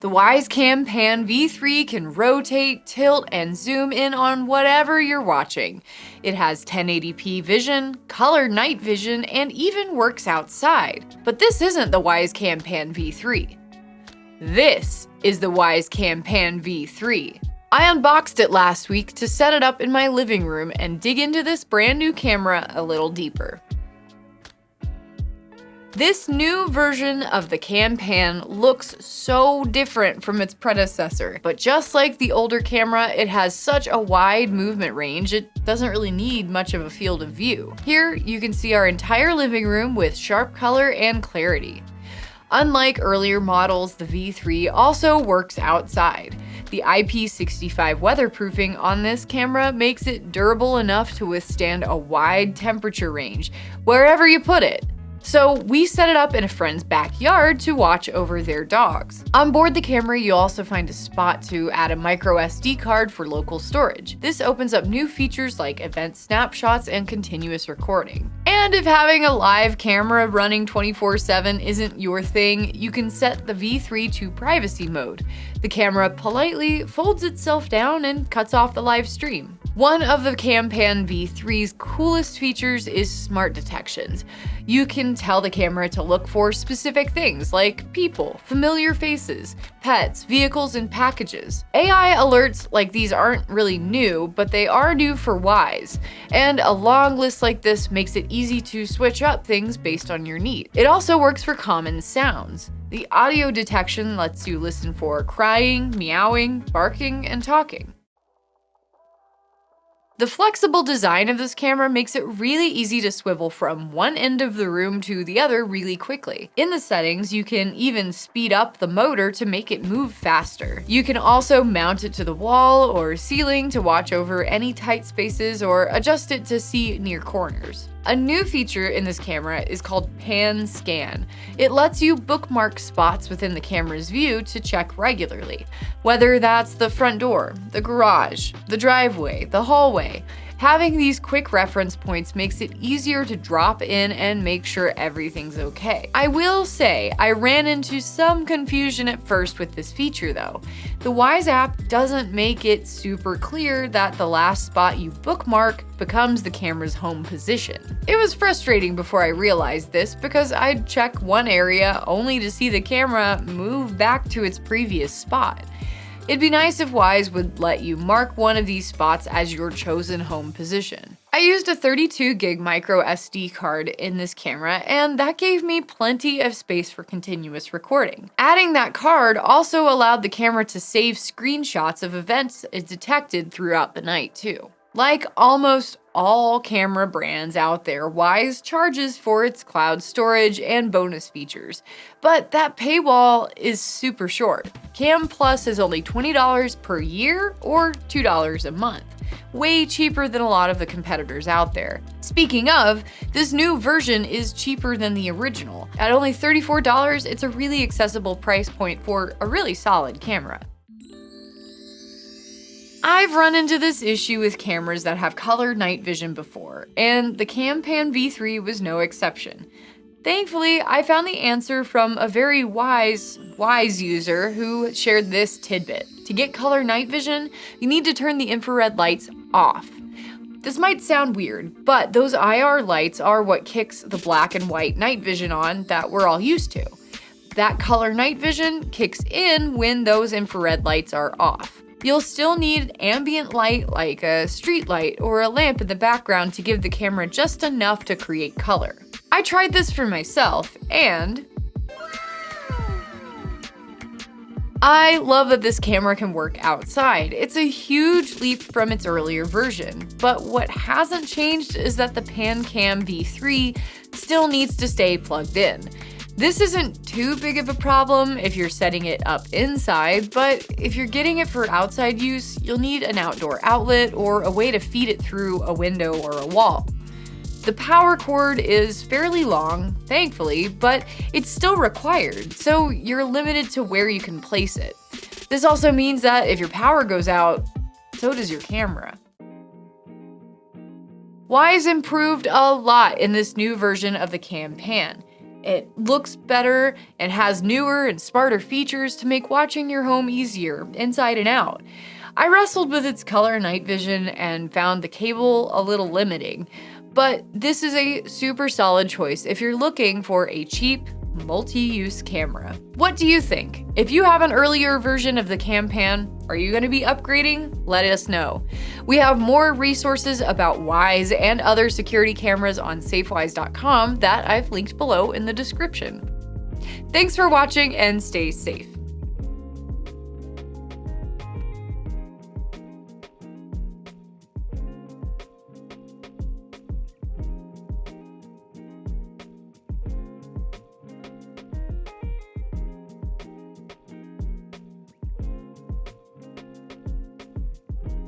The Wisecam Pan V3 can rotate, tilt, and zoom in on whatever you're watching. It has 1080p vision, color night vision, and even works outside. But this isn't the Wisecam Pan V3. This is the Wisecam Pan V3. I unboxed it last week to set it up in my living room and dig into this brand new camera a little deeper. This new version of the Cam Pan looks so different from its predecessor, but just like the older camera, it has such a wide movement range, it doesn't really need much of a field of view. Here, you can see our entire living room with sharp color and clarity. Unlike earlier models, the V3 also works outside. The IP65 weatherproofing on this camera makes it durable enough to withstand a wide temperature range, wherever you put it. So we set it up in a friend's backyard to watch over their dogs. On board the camera, you'll also find a spot to add a micro SD card for local storage. This opens up new features like event snapshots and continuous recording. And if having a live camera running 24/7 isn't your thing, you can set the V3 to privacy mode. The camera politely folds itself down and cuts off the live stream. One of the Cam Pan V3's coolest features is smart detections. You can tell the camera to look for specific things like people, familiar faces, pets, vehicles, and packages. AI alerts like these aren't really new, but they are new for Wise, and a long list like this makes it easy to switch up things based on your need. It also works for common sounds. The audio detection lets you listen for crying, meowing, barking, and talking. The flexible design of this camera makes it really easy to swivel from one end of the room to the other really quickly. In the settings, you can even speed up the motor to make it move faster. You can also mount it to the wall or ceiling to watch over any tight spaces or adjust it to see near corners. A new feature in this camera is called Pan Scan. It lets you bookmark spots within the camera's view to check regularly, whether that's the front door, the garage, the driveway, the hallway. Having these quick reference points makes it easier to drop in and make sure everything's okay. I will say, I ran into some confusion at first with this feature though. The Wise app doesn't make it super clear that the last spot you bookmark becomes the camera's home position. It was frustrating before I realized this because I'd check one area only to see the camera move back to its previous spot. It'd be nice if Wise would let you mark one of these spots as your chosen home position. I used a 32 gig micro SD card in this camera, and that gave me plenty of space for continuous recording. Adding that card also allowed the camera to save screenshots of events it detected throughout the night too. Like almost all camera brands out there, Wise charges for its cloud storage and bonus features, but that paywall is super short. Cam Plus is only $20 per year or $2 a month. Way cheaper than a lot of the competitors out there. Speaking of, this new version is cheaper than the original. At only $34, it's a really accessible price point for a really solid camera. I've run into this issue with cameras that have color night vision before, and the Cam Pan V3 was no exception. Thankfully, I found the answer from a very wise user who shared this tidbit. To get color night vision, you need to turn the infrared lights off. This might sound weird, but those IR lights are what kicks the black and white night vision on that we're all used to. That color night vision kicks in when those infrared lights are off. You'll still need ambient light like a street light or a lamp in the background to give the camera just enough to create color. I tried this for myself, and I love that this camera can work outside. It's a huge leap from its earlier version, but what hasn't changed is that the PanCam V3 still needs to stay plugged in. This isn't too big of a problem if you're setting it up inside, but if you're getting it for outside use, you'll need an outdoor outlet or a way to feed it through a window or a wall. The power cord is fairly long, thankfully, but it's still required, so you're limited to where you can place it. This also means that if your power goes out, so does your camera. Wise improved a lot in this new version of the Cam Pan. It looks better and has newer and smarter features to make watching your home easier, inside and out. I wrestled with its color night vision and found the cable a little limiting, but this is a super solid choice if you're looking for a cheap, multi-use camera. What do you think? If you have an earlier version of the CamPan, are you going to be upgrading? Let us know. We have more resources about Wyze and other security cameras on safewyze.com that I've linked below in the description. Thanks for watching and stay safe.